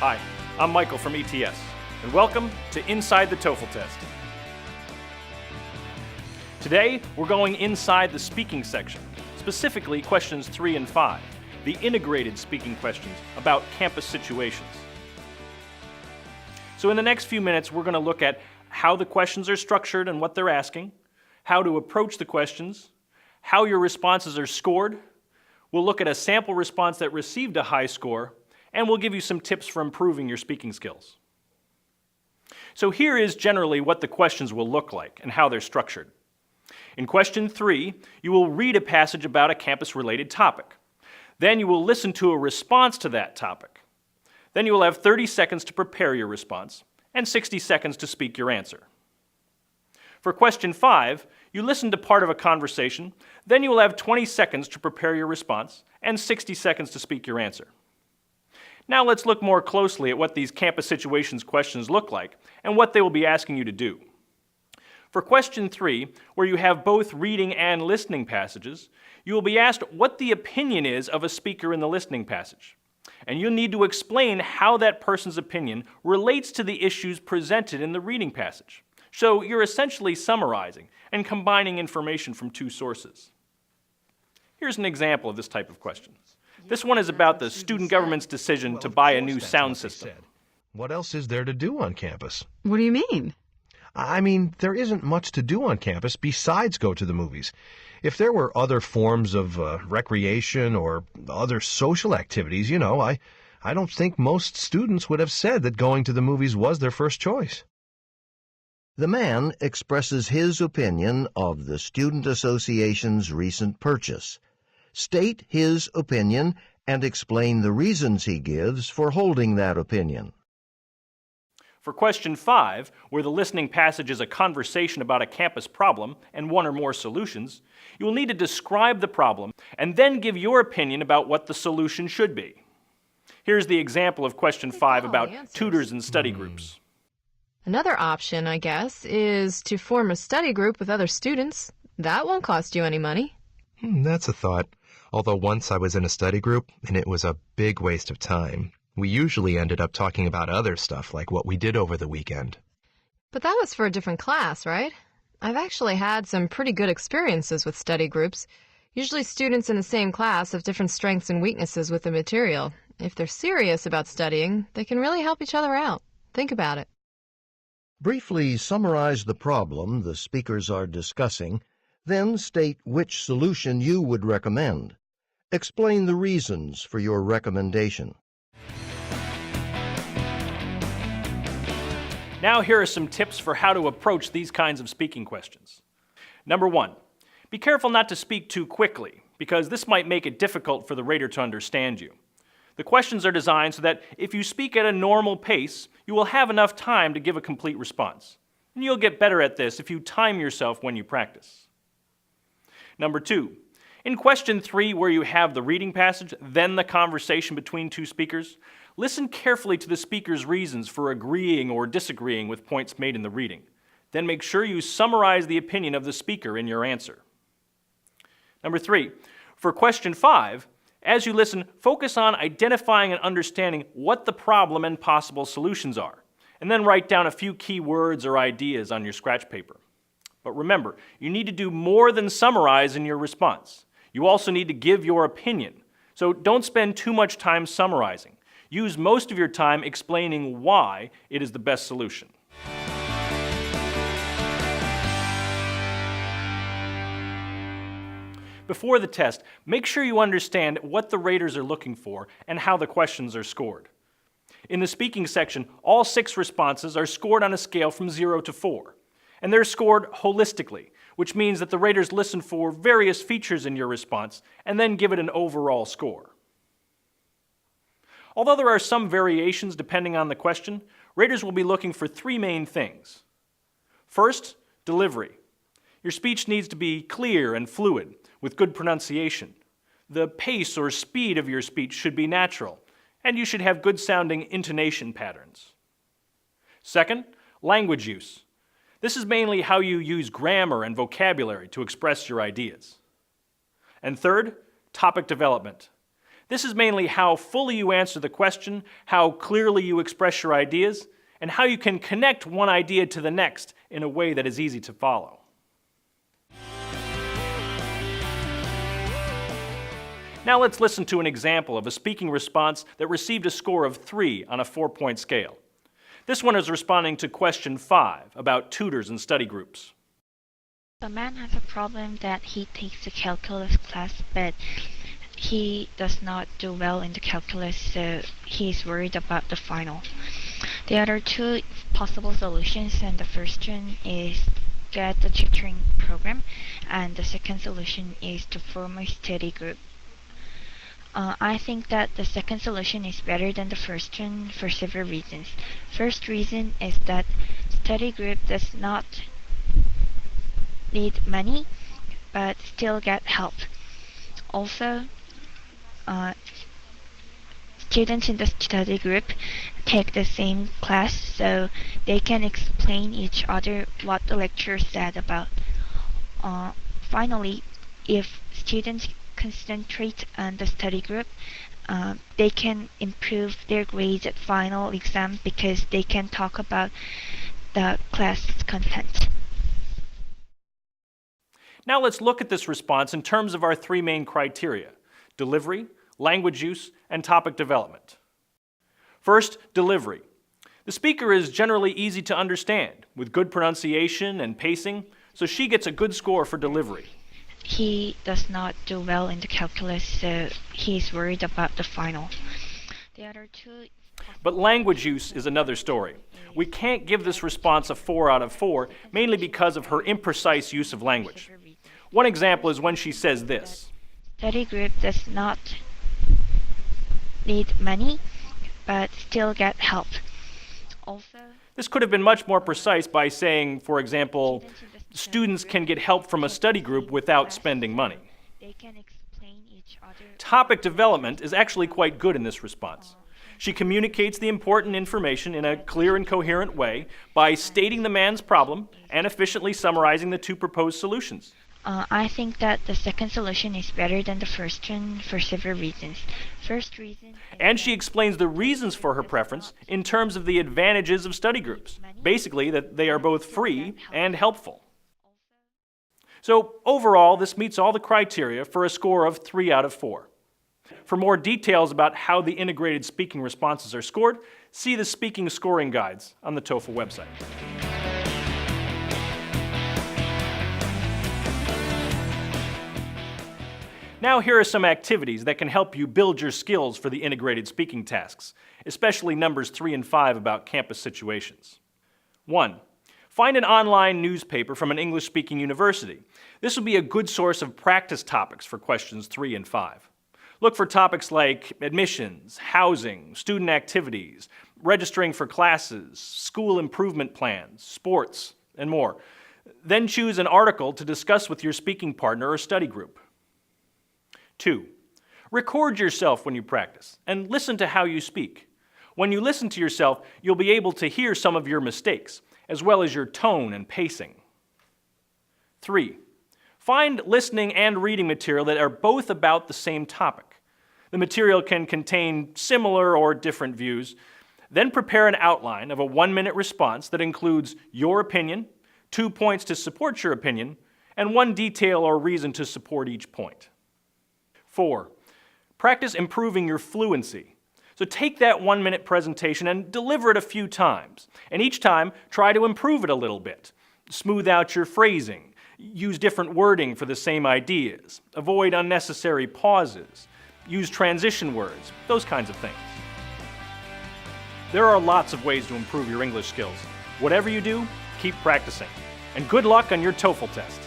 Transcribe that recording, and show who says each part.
Speaker 1: Hi, I'm Michael from ETS, and welcome to Inside the TOEFL Test. Today, we're going inside the speaking section, specifically questions 3 and 5, the integrated speaking questions about campus situations. So in the next few minutes, we're going to look at how the questions are structured and what they're asking, how to approach the questions, how your responses are scored. We'll look at a sample response that received a high score, and we'll give you some tips for improving your speaking skills. So here is generally what the questions will look like and how they're structured. In question 3, you will read a passage about a campus-related topic. Then you will listen to a response to that topic. Then you will have 30 seconds to prepare your response and 60 seconds to speak your answer. For question 5, you listen to part of a conversation, then you will have 20 seconds to prepare your response and 60 seconds to speak your answer. Now let's look more closely at what these campus situations questions look like and what they will be asking you to do. For question 3, where you have both reading and listening passages, you will be asked what the opinion is of a speaker in the listening passage. And you'll need to explain how that person's opinion relates to the issues presented in the reading passage. So you're essentially summarizing and combining information from two sources. Here's an example of this type of question. This one is about the student government's decision to buy a new sound system.
Speaker 2: What else is there to do on campus?
Speaker 3: What do you mean?
Speaker 2: I mean, there isn't much to do on campus besides go to the movies. If there were other forms of recreation or other social activities, I don't think most students would have said that going to the movies was their first choice.
Speaker 4: The man expresses his opinion of the Student Association's recent purchase. State his opinion and explain the reasons he gives for holding that opinion.
Speaker 1: For question 5, where the listening passage is a conversation about a campus problem and one or more solutions, you will need to describe the problem and then give your opinion about what the solution should be. Here's the example of question 5 about tutors and study groups.
Speaker 3: Another option, I guess, is to form a study group with other students. That won't cost you any money.
Speaker 5: That's a thought. Although once I was in a study group, and it was a big waste of time. We usually ended up talking about other stuff, like what we did over the weekend.
Speaker 3: But that was for a different class, right? I've actually had some pretty good experiences with study groups. Usually students in the same class have different strengths and weaknesses with the material. If they're serious about studying, they can really help each other out. Think about it.
Speaker 4: Briefly summarize the problem the speakers are discussing, then state which solution you would recommend. Explain the reasons for your recommendation.
Speaker 1: Now here are some tips for how to approach these kinds of speaking questions. Number 1, be careful not to speak too quickly, because this might make it difficult for the rater to understand you. The questions are designed so that if you speak at a normal pace, you will have enough time to give a complete response. And you'll get better at this if you time yourself when you practice. Number 2, in question 3, where you have the reading passage, then the conversation between two speakers, listen carefully to the speaker's reasons for agreeing or disagreeing with points made in the reading. Then make sure you summarize the opinion of the speaker in your answer. Number 3, for question 5, as you listen, focus on identifying and understanding what the problem and possible solutions are, and then write down a few key words or ideas on your scratch paper. But remember, you need to do more than summarize in your response. You also need to give your opinion. So don't spend too much time summarizing. Use most of your time explaining why it is the best solution. Before the test, make sure you understand what the raters are looking for and how the questions are scored. In the speaking section, all 6 responses are scored on a scale from 0 to 4. And they're scored holistically, which means that the raters listen for various features in your response and then give it an overall score. Although there are some variations depending on the question, raters will be looking for 3 main things. First, delivery. Your speech needs to be clear and fluid, with good pronunciation. The pace or speed of your speech should be natural, and you should have good-sounding intonation patterns. Second, language use. This is mainly how you use grammar and vocabulary to express your ideas. And third, topic development. This is mainly how fully you answer the question, how clearly you express your ideas, and how you can connect one idea to the next in a way that is easy to follow. Now let's listen to an example of a speaking response that received a score of 3 on a 4-point scale. This one is responding to question 5 about tutors and study groups.
Speaker 6: The man has a problem that he takes a calculus class, but he does not do well in the calculus, so he's worried about the final. There are two possible solutions, and the first one is get the tutoring program, and the second solution is to form a study group. I think that the second solution is better than the first one for several reasons. First reason is that study group does not need money, but still get help. Also, students in the study group take the same class, so they can explain each other what the lecturer said about. Finally, if students concentrate on the study group, they can improve their grades at final exam because they can talk about the class content.
Speaker 1: Now let's look at this response in terms of our 3 main criteria: delivery, language use, and topic development. First, delivery. The speaker is generally easy to understand, with good pronunciation and pacing, so she gets a good score for delivery.
Speaker 6: He does not do well in the calculus, so he's worried about the final. The other two.
Speaker 1: But language use is another story. We can't give this response a 4 out of 4, mainly because of her imprecise use of language. One example is when she says this:
Speaker 6: Study group does not need money, but still get help. Also,
Speaker 1: This could have been much more precise by saying, for example, students can get help from a study group without spending money.
Speaker 6: they can explain each other.
Speaker 1: Topic development is actually quite good in this response. She communicates the important information in a clear and coherent way by stating the man's problem and efficiently summarizing the 2 proposed solutions.
Speaker 6: I think that the second solution is better than the first one for several reasons. First reason.
Speaker 1: And she explains the reasons for her preference in terms of the advantages of study groups. Basically, that they are both free and helpful. So overall, this meets all the criteria for a score of 3 out of 4. For more details about how the integrated speaking responses are scored, see the speaking scoring guides on the TOEFL website. Now here are some activities that can help you build your skills for the integrated speaking tasks, especially numbers 3 and 5 about campus situations. 1. Find an online newspaper from an English-speaking university. This will be a good source of practice topics for questions 3 and 5. Look for topics like admissions, housing, student activities, registering for classes, school improvement plans, sports, and more. Then choose an article to discuss with your speaking partner or study group. 2. Record yourself when you practice and listen to how you speak. When you listen to yourself, you'll be able to hear some of your mistakes, as well as your tone and pacing. 3. Find listening and reading material that are both about the same topic. The material can contain similar or different views. Then prepare an outline of a 1-minute response that includes your opinion, 2 points to support your opinion, and 1 detail or reason to support each point. 4. Practice improving your fluency. So take that 1-minute presentation and deliver it a few times. And each time, try to improve it a little bit. Smooth out your phrasing. Use different wording for the same ideas. Avoid unnecessary pauses. Use transition words. Those kinds of things. There are lots of ways to improve your English skills. Whatever you do, keep practicing. And good luck on your TOEFL test.